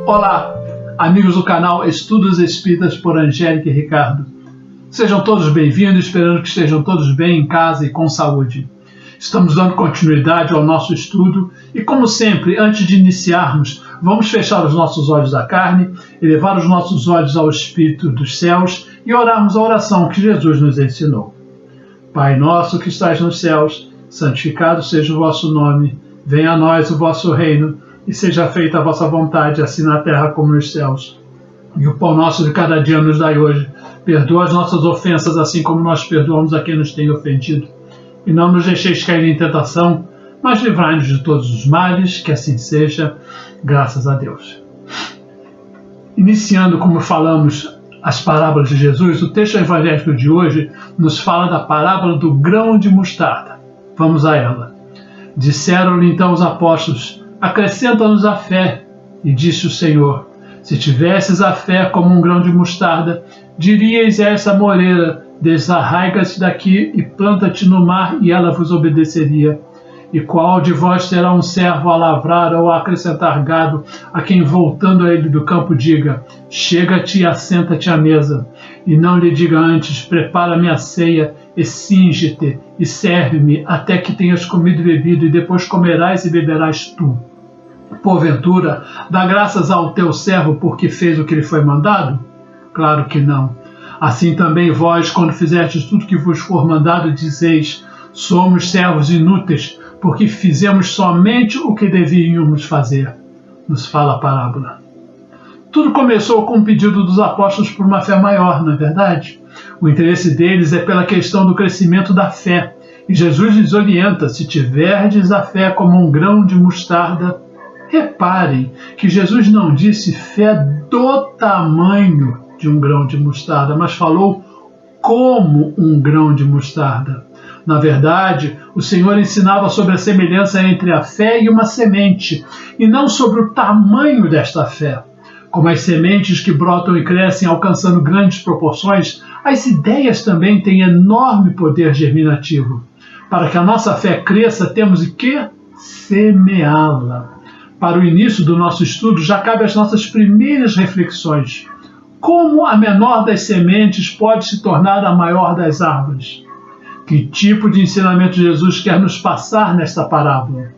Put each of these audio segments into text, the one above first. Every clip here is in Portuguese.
Olá, amigos do canal Estudos Espíritas por Angélica e Ricardo. Sejam todos bem-vindos, esperando que estejam todos bem em casa e com saúde. Estamos dando continuidade ao nosso estudo e, como sempre, antes de iniciarmos, vamos fechar os nossos olhos da carne, elevar os nossos olhos ao Espírito dos céus e orarmos a oração que Jesus nos ensinou. Pai nosso que estais nos céus, santificado seja o vosso nome, venha a nós o vosso reino, e seja feita a vossa vontade, assim na terra como nos céus. E o pão nosso de cada dia nos dai hoje. Perdoa as nossas ofensas, assim como nós perdoamos a quem nos tem ofendido. E não nos deixeis cair em tentação, mas livrai-nos de todos os males, que assim seja, graças a Deus. Iniciando, como falamos, as parábolas de Jesus, o texto evangélico de hoje nos fala da parábola do grão de mostarda. Vamos a ela. Disseram-lhe então os apóstolos: acrescenta-nos a fé. E disse o Senhor: se tivesses a fé como um grão de mostarda, diríeis a essa moreira: desarraiga-te daqui e planta-te no mar, e ela vos obedeceria. E qual de vós terá um servo a lavrar ou a acrescentar gado, a quem, voltando a ele do campo, diga: chega-te e assenta-te à mesa? E não lhe diga antes: prepara-me a ceia, e cinge-te, e serve-me, até que tenhas comido e bebido, e depois comerás e beberás tu. Porventura, dá graças ao teu servo porque fez o que lhe foi mandado? Claro que não. Assim também vós, quando fizerdes tudo que vos for mandado, dizeis: somos servos inúteis, porque fizemos somente o que devíamos fazer. Nos fala a parábola. Tudo começou com um pedido dos apóstolos por uma fé maior, não é verdade? O interesse deles é pela questão do crescimento da fé. E Jesus lhes orienta: se tiverdes a fé como um grão de mostarda. Reparem que Jesus não disse fé do tamanho de um grão de mostarda, mas falou como um grão de mostarda. Na verdade, o Senhor ensinava sobre a semelhança entre a fé e uma semente, e não sobre o tamanho desta fé. Como as sementes que brotam e crescem alcançando grandes proporções, as ideias também têm enorme poder germinativo. Para que a nossa fé cresça, temos que semeá-la. Para o início do nosso estudo, já cabe as nossas primeiras reflexões. Como a menor das sementes pode se tornar a maior das árvores? Que tipo de ensinamento Jesus quer nos passar nesta parábola?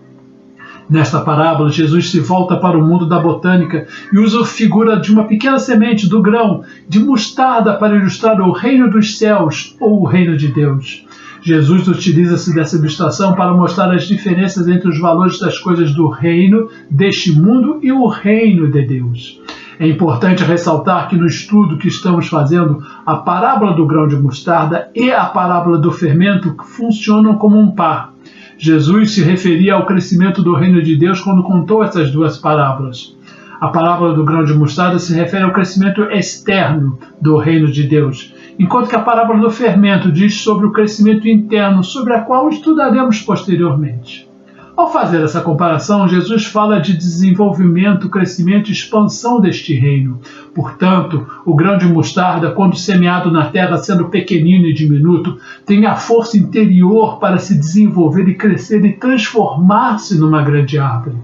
Nesta parábola, Jesus se volta para o mundo da botânica e usa a figura de uma pequena semente do grão de mostarda para ilustrar o reino dos céus ou o reino de Deus. Jesus utiliza-se dessa ilustração para mostrar as diferenças entre os valores das coisas do reino deste mundo e o reino de Deus. É importante ressaltar que no estudo que estamos fazendo, a parábola do grão de mostarda e a parábola do fermento funcionam como um par. Jesus se referia ao crescimento do reino de Deus quando contou essas duas parábolas. A parábola do grão de mostarda se refere ao crescimento externo do reino de Deus, enquanto que a parábola do fermento diz sobre o crescimento interno, sobre a qual estudaremos posteriormente. Ao fazer essa comparação, Jesus fala de desenvolvimento, crescimento e expansão deste reino. Portanto, o grão de mostarda, quando semeado na terra, sendo pequenino e diminuto, tem a força interior para se desenvolver e crescer e transformar-se numa grande árvore.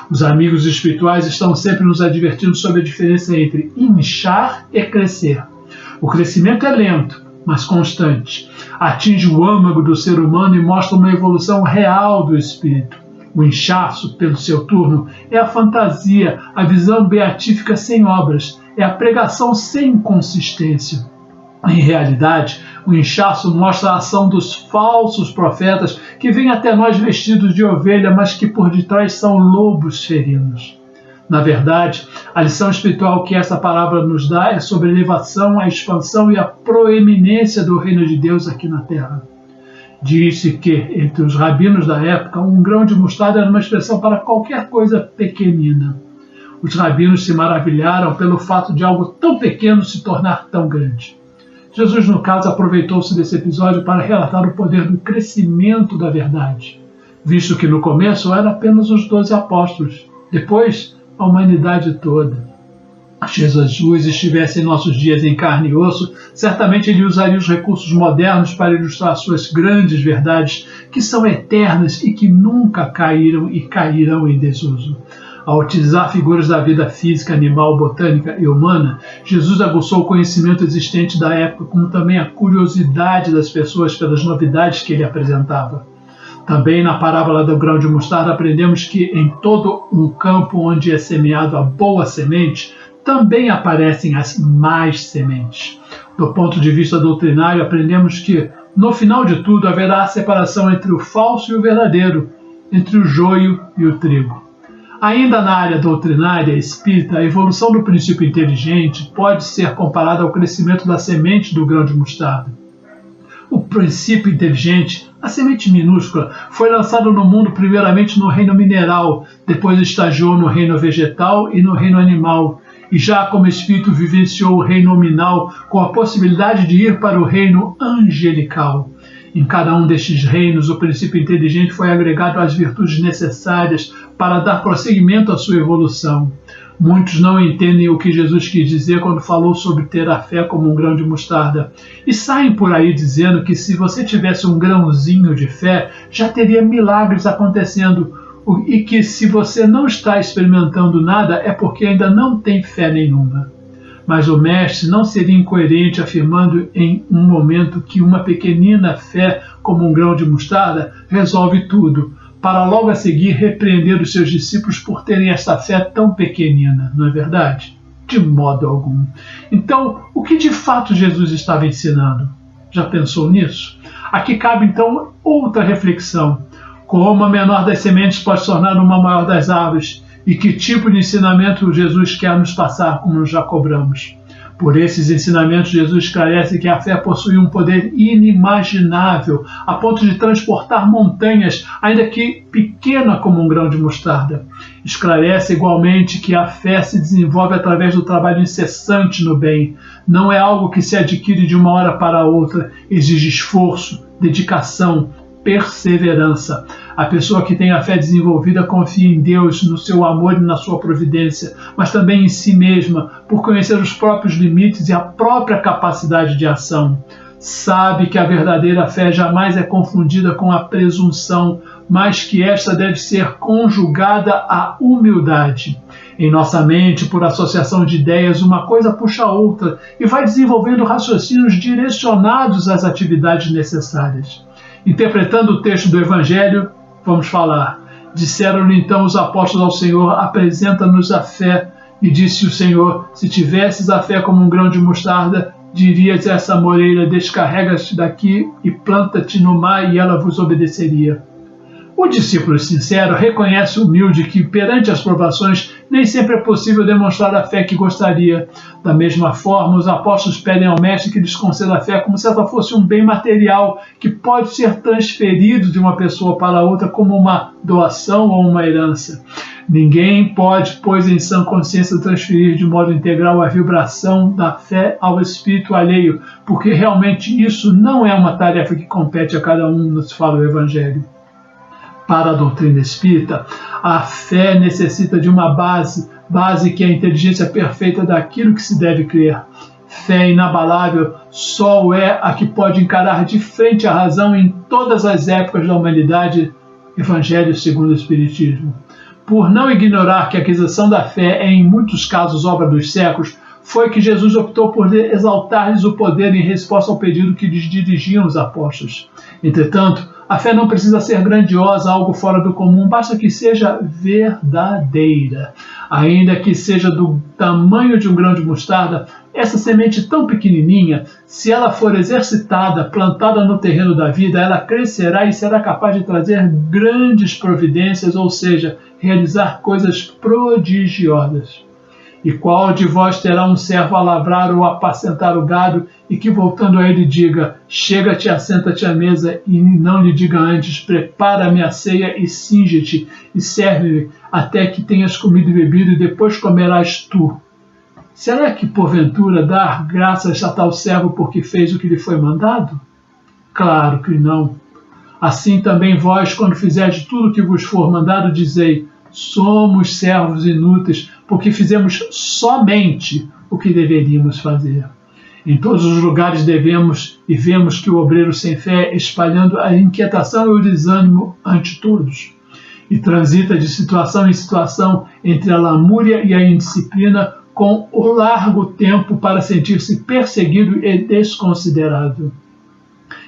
Os amigos espirituais estão sempre nos advertindo sobre a diferença entre inchar e crescer. O crescimento é lento, mas constante. Atinge o âmago do ser humano e mostra uma evolução real do espírito. O inchaço, pelo seu turno, é a fantasia, a visão beatífica sem obras, é a pregação sem consistência. Em realidade, o inchaço mostra a ação dos falsos profetas que vêm até nós vestidos de ovelha, mas que por detrás são lobos ferinos. Na verdade, a lição espiritual que essa parábola nos dá é sobre a elevação, a expansão e a proeminência do reino de Deus aqui na terra. Diz-se que, entre os rabinos da época, um grão de mostarda era uma expressão para qualquer coisa pequenina. Os rabinos se maravilharam pelo fato de algo tão pequeno se tornar tão grande. Jesus, no caso, aproveitou-se desse episódio para relatar o poder do crescimento da verdade, visto que no começo eram apenas os 12 apóstolos, depois a humanidade toda. Se Jesus estivesse em nossos dias em carne e osso, certamente ele usaria os recursos modernos para ilustrar suas grandes verdades, que são eternas e que nunca caíram e cairão em desuso. Ao utilizar figuras da vida física, animal, botânica e humana, Jesus aguçou o conhecimento existente da época, como também a curiosidade das pessoas pelas novidades que ele apresentava. Também na parábola do grão de mostarda aprendemos que em todo um campo onde é semeado a boa semente, também aparecem as más sementes. Do ponto de vista doutrinário, aprendemos que, no final de tudo, haverá a separação entre o falso e o verdadeiro, entre o joio e o trigo. Ainda na área doutrinária espírita, a evolução do princípio inteligente pode ser comparada ao crescimento da semente do grão de mostarda. O princípio inteligente, a semente minúscula, foi lançado no mundo primeiramente no reino mineral, depois estagiou no reino vegetal e no reino animal, e já como espírito vivenciou o reino nominal com a possibilidade de ir para o reino angelical. Em cada um destes reinos, o princípio inteligente foi agregado às virtudes necessárias para dar prosseguimento à sua evolução. Muitos não entendem o que Jesus quis dizer quando falou sobre ter a fé como um grão de mostarda. E saem por aí dizendo que se você tivesse um grãozinho de fé, já teria milagres acontecendo. E que se você não está experimentando nada, é porque ainda não tem fé nenhuma. Mas o mestre não seria incoerente afirmando em um momento que uma pequenina fé, como um grão de mostarda, resolve tudo, para logo a seguir repreender os seus discípulos por terem esta fé tão pequenina, não é verdade? De modo algum. Então, o que de fato Jesus estava ensinando? Já pensou nisso? Aqui cabe então outra reflexão. Como a menor das sementes pode se tornar uma maior das árvores? E que tipo de ensinamento Jesus quer nos passar, como já cobramos? Por esses ensinamentos, Jesus esclarece que a fé possui um poder inimaginável, a ponto de transportar montanhas, ainda que pequena como um grão de mostarda. Esclarece igualmente que a fé se desenvolve através do trabalho incessante no bem. Não é algo que se adquire de uma hora para outra, exige esforço, dedicação, perseverança. A pessoa que tem a fé desenvolvida confia em Deus, no seu amor e na sua providência, mas também em si mesma, por conhecer os próprios limites e a própria capacidade de ação. Sabe que a verdadeira fé jamais é confundida com a presunção, mas que esta deve ser conjugada à humildade. Em nossa mente, por associação de ideias, uma coisa puxa a outra e vai desenvolvendo raciocínios direcionados às atividades necessárias. Interpretando o texto do Evangelho, vamos falar. Disseram-lhe então os apóstolos ao Senhor: apresenta-nos a fé. E disse o Senhor: se tivesses a fé como um grão de mostarda, dirias a essa moreira: descarrega-te daqui e planta-te no mar, e ela vos obedeceria. O discípulo sincero reconhece humilde que, perante as provações, nem sempre é possível demonstrar a fé que gostaria. Da mesma forma, os apóstolos pedem ao Mestre que lhes conceda a fé como se ela fosse um bem material que pode ser transferido de uma pessoa para outra como uma doação ou uma herança. Ninguém pode, pois, em sã consciência, transferir de modo integral a vibração da fé ao espírito alheio, porque realmente isso não é uma tarefa que compete a cada um, nos fala o Evangelho. Para a doutrina espírita, a fé necessita de uma base que é a inteligência perfeita daquilo que se deve crer. Fé inabalável só é a que pode encarar de frente a razão em todas as épocas da humanidade. Evangelho segundo o Espiritismo. Por não ignorar que a aquisição da fé é em muitos casos obra dos séculos, foi que Jesus optou por exaltar-lhes o poder em resposta ao pedido que lhes dirigiam os apóstolos. Entretanto, a fé não precisa ser grandiosa, algo fora do comum, basta que seja verdadeira. Ainda que seja do tamanho de um grão de mostarda, essa semente tão pequenininha, se ela for exercitada, plantada no terreno da vida, ela crescerá e será capaz de trazer grandes providências, ou seja, realizar coisas prodigiosas. E qual de vós terá um servo a lavrar ou a apacentar o gado, e que voltando a ele diga: chega-te, assenta-te à mesa, e não lhe diga antes: prepara-me a ceia e cinge-te, e serve-me até que tenhas comido e bebido, e depois comerás tu. Será que, porventura, dar graças a tal servo porque fez o que lhe foi mandado? Claro que não. Assim também vós, quando fizerdes tudo o que vos for mandado, dizei: somos servos inúteis, porque fizemos somente o que deveríamos fazer. Em todos os lugares devemos e vemos que o obreiro sem fé espalhando a inquietação e o desânimo ante todos. e transita de situação em situação entre a lamúria e a indisciplina, com o largo tempo para sentir-se perseguido e desconsiderado.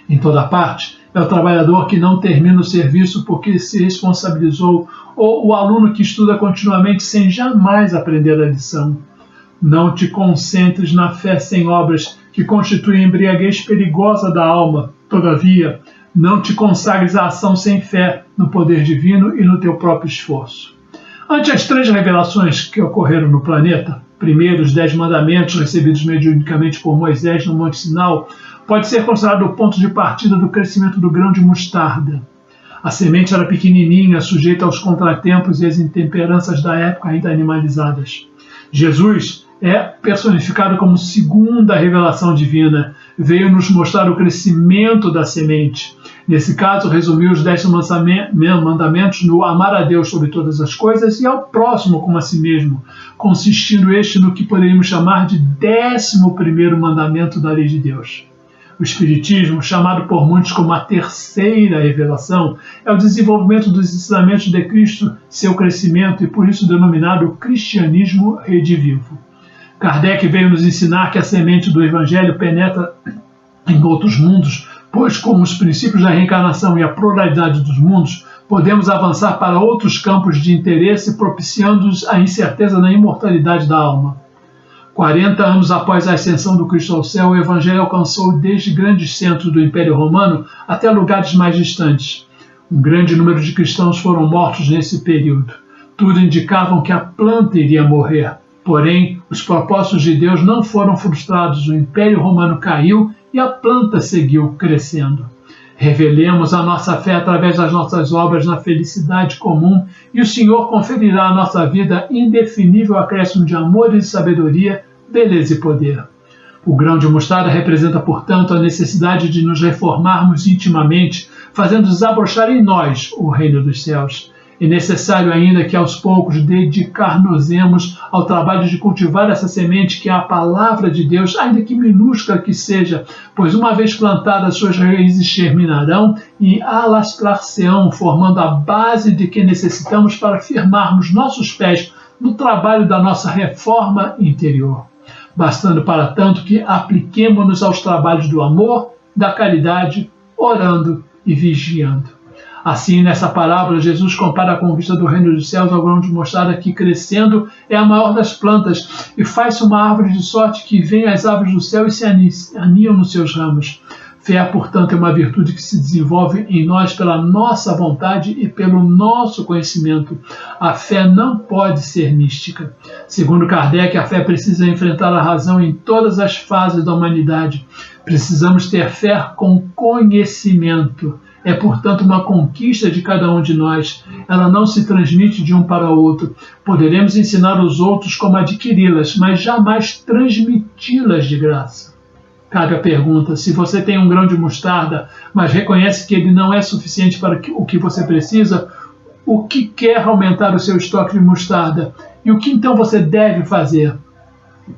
Em toda parte, é o trabalhador que não termina o serviço porque se responsabilizou, ou o aluno que estuda continuamente sem jamais aprender a lição. Não te concentres na fé sem obras, que constitui a embriaguez perigosa da alma. Todavia, não te consagres à ação sem fé no poder divino e no teu próprio esforço. Ante as 3 revelações que ocorreram no planeta, primeiro, os 10 mandamentos recebidos mediunicamente por Moisés no Monte Sinai, pode ser considerado o ponto de partida do crescimento do grão de mostarda. A semente era pequenininha, sujeita aos contratempos e às intemperanças da época ainda animalizadas. Jesus é personificado como segunda revelação divina. Veio nos mostrar o crescimento da semente. Nesse caso, resumiu os 10 mandamentos no amar a Deus sobre todas as coisas e ao próximo como a si mesmo, consistindo este no que poderíamos chamar de 11º mandamento da lei de Deus. O Espiritismo, chamado por muitos como a terceira revelação, é o desenvolvimento dos ensinamentos de Cristo, seu crescimento e por isso denominado cristianismo redivivo. Kardec veio nos ensinar que a semente do Evangelho penetra em outros mundos, pois com os princípios da reencarnação e a pluralidade dos mundos, podemos avançar para outros campos de interesse, propiciando-os a incerteza na imortalidade da alma. 40 anos após a ascensão do Cristo ao céu, o Evangelho alcançou desde grandes centros do Império Romano até lugares mais distantes. Um grande número de cristãos foram mortos nesse período. Tudo indicava que a planta iria morrer. Porém, os propósitos de Deus não foram frustrados. O Império Romano caiu e a planta seguiu crescendo. Revelemos a nossa fé através das nossas obras na felicidade comum e o Senhor conferirá à nossa vida indefinível acréscimo de amor e de sabedoria, beleza e poder. O grão de mostarda representa, portanto, a necessidade de nos reformarmos intimamente, fazendo desabrochar em nós o reino dos céus. É necessário ainda que aos poucos dedicar-nos ao trabalho de cultivar essa semente que é a palavra de Deus, ainda que minúscula que seja, pois uma vez plantadas suas raízes germinarão e alastrar-se-ão, formando a base de que necessitamos para firmarmos nossos pés no trabalho da nossa reforma interior. Bastando para tanto que apliquemo-nos aos trabalhos do amor, da caridade, orando e vigiando. Assim, nessa parábola, Jesus compara a conquista do reino dos céus ao grão de mostarda que, crescendo, é a maior das plantas e faz-se uma árvore de sorte que vem as aves do céu e se aninham nos seus ramos. Fé, portanto, é uma virtude que se desenvolve em nós pela nossa vontade e pelo nosso conhecimento. A fé não pode ser mística. Segundo Kardec, a fé precisa enfrentar a razão em todas as fases da humanidade. Precisamos ter fé com conhecimento. É, portanto, uma conquista de cada um de nós. Ela não se transmite de um para o outro. Poderemos ensinar os outros como adquiri-las, mas jamais transmiti-las de graça. Cabe a pergunta: se você tem um grão de mostarda, mas reconhece que ele não é suficiente para o que você precisa, o que quer aumentar o seu estoque de mostarda? E o que então você deve fazer?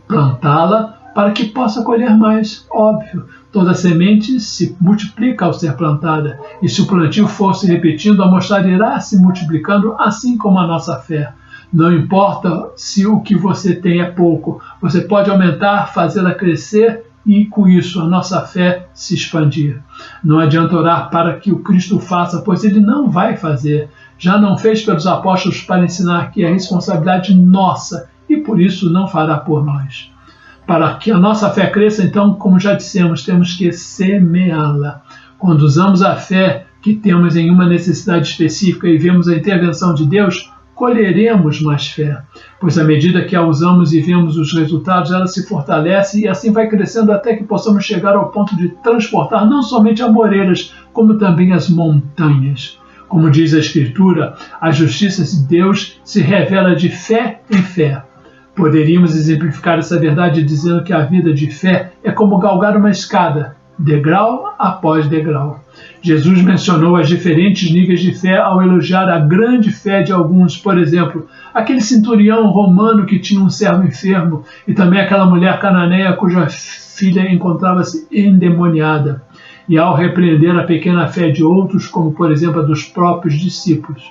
Plantá-la para que possa colher mais, óbvio. Toda semente se multiplica ao ser plantada, e se o plantio for se repetindo, a mostarda irá se multiplicando, assim como a nossa fé. Não importa se o que você tem é pouco, você pode aumentar, fazê-la crescer e, com isso, a nossa fé se expandir. Não adianta orar para que o Cristo faça, pois ele não vai fazer. Já não fez pelos apóstolos para ensinar que é responsabilidade nossa, e por isso não fará por nós. Para que a nossa fé cresça, então, como já dissemos, temos que semeá-la. Quando usamos a fé que temos em uma necessidade específica e vemos a intervenção de Deus, colheremos mais fé. Pois à medida que a usamos e vemos os resultados, ela se fortalece e assim vai crescendo até que possamos chegar ao ponto de transportar não somente amoreiras, como também as montanhas. Como diz a Escritura, a justiça de Deus se revela de fé em fé. Poderíamos exemplificar essa verdade dizendo que a vida de fé é como galgar uma escada, degrau após degrau. Jesus mencionou os diferentes níveis de fé ao elogiar a grande fé de alguns. Por exemplo, aquele centurião romano que tinha um servo enfermo e também aquela mulher cananeia cuja filha encontrava-se endemoniada. E ao repreender a pequena fé de outros, como por exemplo a dos próprios discípulos.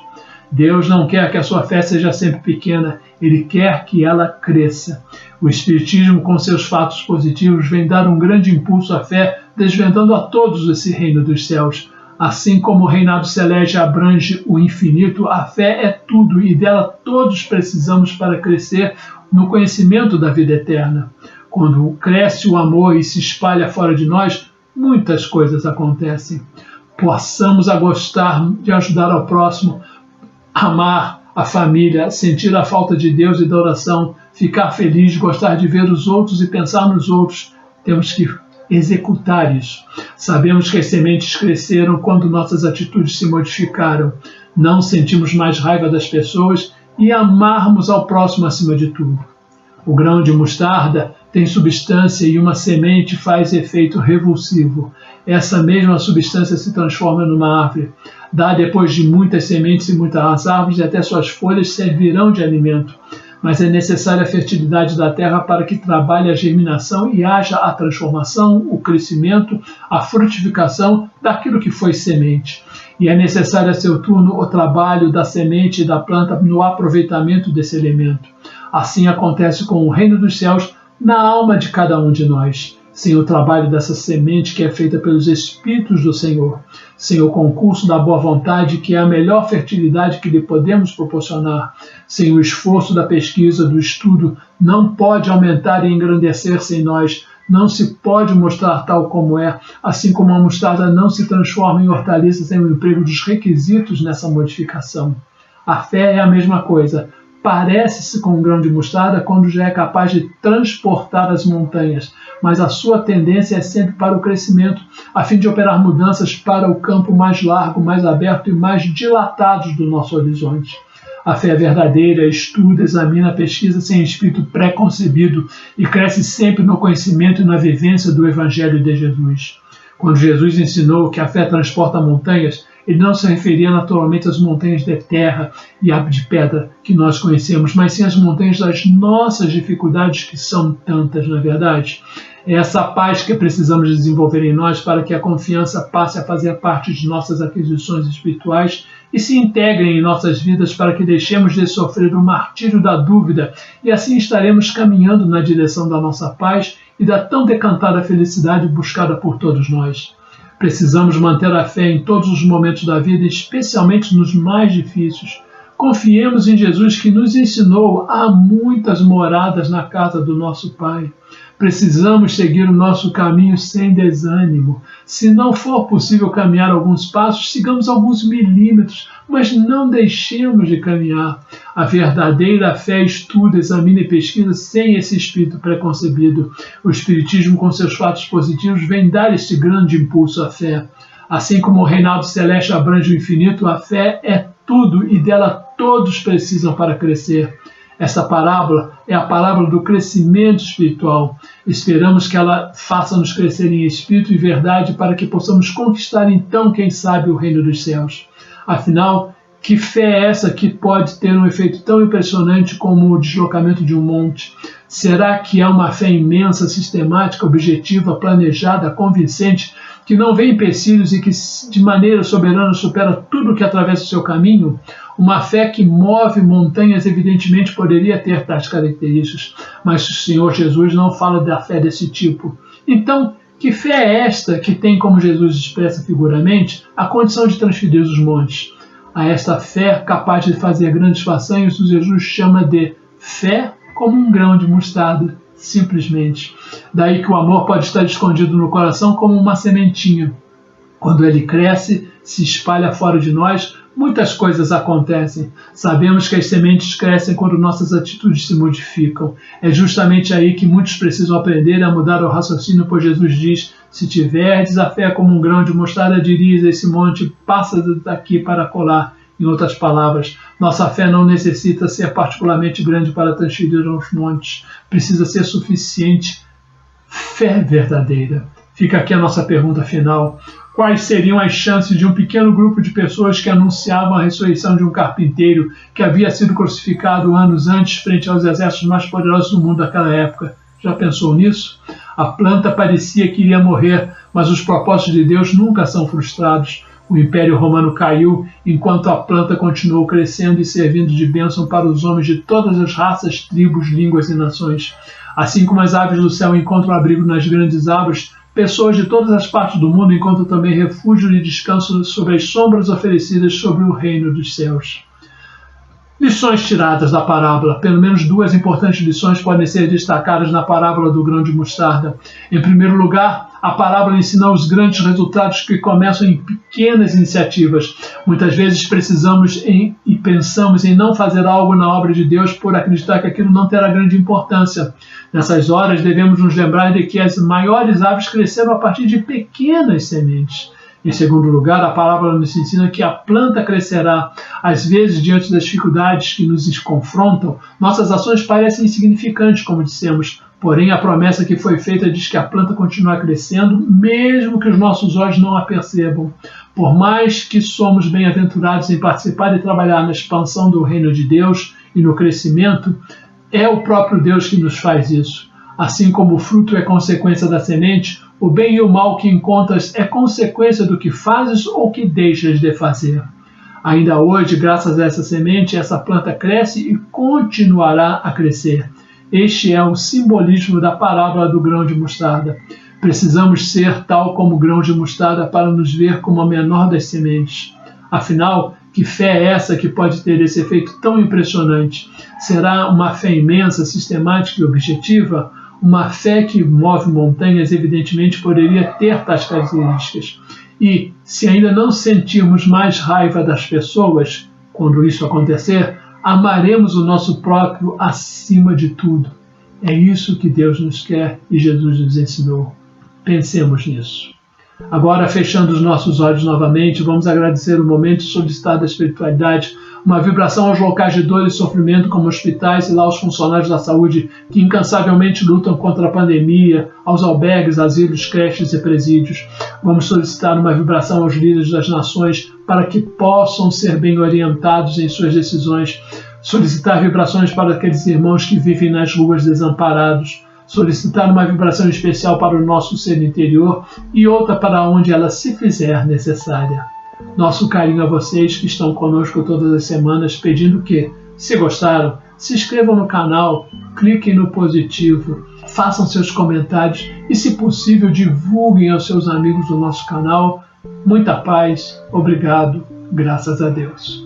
Deus não quer que a sua fé seja sempre pequena, Ele quer que ela cresça. O Espiritismo, com seus fatos positivos, vem dar um grande impulso à fé, desvendando a todos esse reino dos céus. Assim como o reinado celeste abrange o infinito, a fé é tudo e dela todos precisamos para crescer no conhecimento da vida eterna. Quando cresce o amor e se espalha fora de nós, muitas coisas acontecem. Possamos a gostar de ajudar ao próximo, amar a família, sentir a falta de Deus e da oração, ficar feliz, gostar de ver os outros e pensar nos outros. Temos que executar isso. Sabemos que as sementes cresceram quando nossas atitudes se modificaram. Não sentimos mais raiva das pessoas e amarmos ao próximo acima de tudo. O grão de mostarda tem substância e uma semente faz efeito revulsivo. Essa mesma substância se transforma numa árvore. Dá depois de muitas sementes e muitas árvores, e até suas folhas servirão de alimento. Mas é necessária a fertilidade da terra para que trabalhe a germinação e haja a transformação, o crescimento, a frutificação daquilo que foi semente. E é necessário a seu turno o trabalho da semente e da planta no aproveitamento desse elemento. Assim acontece com o reino dos céus na alma de cada um de nós. Sem o trabalho dessa semente que é feita pelos Espíritos do Senhor, sem o concurso da boa vontade, que é a melhor fertilidade que lhe podemos proporcionar, sem o esforço da pesquisa, do estudo, não pode aumentar e engrandecer-se em nós, não se pode mostrar tal como é, assim como a mostarda não se transforma em hortaliça sem o emprego dos requisitos nessa modificação. A fé é a mesma coisa. Parece-se com um grão de mostarda quando já é capaz de transportar as montanhas, mas a sua tendência é sempre para o crescimento, a fim de operar mudanças para o campo mais largo, mais aberto e mais dilatado do nosso horizonte. A fé verdadeira estuda, examina, pesquisa sem espírito pré-concebido e cresce sempre no conhecimento e na vivência do Evangelho de Jesus. Quando Jesus ensinou que a fé transporta montanhas, ele não se referia naturalmente às montanhas de terra e de pedra que nós conhecemos, mas sim às montanhas das nossas dificuldades, que são tantas, na verdade. É essa paz que precisamos desenvolver em nós para que a confiança passe a fazer parte de nossas aquisições espirituais e se integrem em nossas vidas para que deixemos de sofrer o martírio da dúvida e assim estaremos caminhando na direção da nossa paz e da tão decantada felicidade buscada por todos nós. Precisamos manter a fé em todos os momentos da vida, especialmente nos mais difíceis. Confiemos em Jesus, que nos ensinou há muitas moradas na casa do nosso Pai. Precisamos seguir o nosso caminho sem desânimo. Se não for possível caminhar alguns passos, sigamos alguns milímetros, mas não deixemos de caminhar. A verdadeira fé estuda, examina e pesquisa sem esse espírito preconcebido. O Espiritismo, com seus fatos positivos, vem dar este grande impulso à fé. Assim como o reinado celeste abrange o infinito, a fé é tudo e dela todos precisam para crescer. Esta parábola é a parábola do crescimento espiritual. Esperamos que ela faça-nos crescer em espírito e verdade para que possamos conquistar então, quem sabe, o reino dos céus. Afinal, que fé é essa que pode ter um efeito tão impressionante como o deslocamento de um monte? Será que é uma fé imensa, sistemática, objetiva, planejada, convincente, que não vê empecilhos e que de maneira soberana supera tudo que atravessa o seu caminho? Uma fé que move montanhas evidentemente poderia ter tais características, mas o Senhor Jesus não fala da fé desse tipo. Então, que fé é esta que tem, como Jesus expressa figuramente, a condição de transferir os montes? A esta fé capaz de fazer grandes façanhas, o Jesus chama de fé como um grão de mostarda, simplesmente. Daí que o amor pode estar escondido no coração como uma sementinha. Quando ele cresce, se espalha fora de nós, muitas coisas acontecem. Sabemos que as sementes crescem quando nossas atitudes se modificam. É justamente aí que muitos precisam aprender a mudar o raciocínio, pois Jesus diz: se tiverdes a fé como um grão de mostarda, dirias a esse monte, passa daqui para colar. Em outras palavras, nossa fé não necessita ser particularmente grande para transferir aos montes. Precisa ser suficiente fé verdadeira. Fica aqui a nossa pergunta final. Quais seriam as chances de um pequeno grupo de pessoas que anunciavam a ressurreição de um carpinteiro que havia sido crucificado anos antes frente aos exércitos mais poderosos do mundo daquela época? Já pensou nisso? A planta parecia que iria morrer, mas os propósitos de Deus nunca são frustrados. O Império Romano caiu enquanto a planta continuou crescendo e servindo de bênção para os homens de todas as raças, tribos, línguas e nações. Assim como as aves do céu encontram abrigo nas grandes árvores, pessoas de todas as partes do mundo encontram também refúgio e descanso sobre as sombras oferecidas sobre o reino dos céus. Lições tiradas da parábola. Pelo menos duas importantes lições podem ser destacadas na parábola do grão de mostarda. Em primeiro lugar, a parábola ensina os grandes resultados que começam em pequenas iniciativas. Muitas vezes precisamos e pensamos em não fazer algo na obra de Deus por acreditar que aquilo não terá grande importância. Nessas horas, devemos nos lembrar de que as maiores árvores cresceram a partir de pequenas sementes. Em segundo lugar, a parábola nos ensina que a planta crescerá. Às vezes, diante das dificuldades que nos confrontam, nossas ações parecem insignificantes, como dissemos. Porém, a promessa que foi feita diz que a planta continua crescendo, mesmo que os nossos olhos não a percebam. Por mais que somos bem-aventurados em participar e trabalhar na expansão do reino de Deus e no crescimento, é o próprio Deus que nos faz isso. Assim como o fruto é consequência da semente, o bem e o mal que encontras é consequência do que fazes ou que deixas de fazer. Ainda hoje, graças a essa semente, essa planta cresce e continuará a crescer. Este é o simbolismo da parábola do grão de mostarda. Precisamos ser tal como o grão de mostarda para nos ver como a menor das sementes. Afinal, que fé é essa que pode ter esse efeito tão impressionante? Será uma fé imensa, sistemática e objetiva? Uma fé que move montanhas, evidentemente, poderia ter tais características. E, se ainda não sentirmos mais raiva das pessoas, quando isso acontecer, amaremos o nosso próprio acima de tudo. É isso que Deus nos quer e Jesus nos ensinou. Pensemos nisso. Agora, fechando os nossos olhos novamente, vamos agradecer o momento e solicitar da espiritualidade uma vibração aos locais de dor e sofrimento, como hospitais e lá os funcionários da saúde que incansavelmente lutam contra a pandemia, aos albergues, asilos, creches e presídios. Vamos solicitar uma vibração aos líderes das nações para que possam ser bem orientados em suas decisões. Solicitar vibrações para aqueles irmãos que vivem nas ruas desamparados. Solicitar uma vibração especial para o nosso ser interior e outra para onde ela se fizer necessária. Nosso carinho a vocês que estão conosco todas as semanas, pedindo que, se gostaram, se inscrevam no canal, cliquem no positivo, façam seus comentários e, se possível, divulguem aos seus amigos o nosso canal. Muita paz, obrigado, graças a Deus.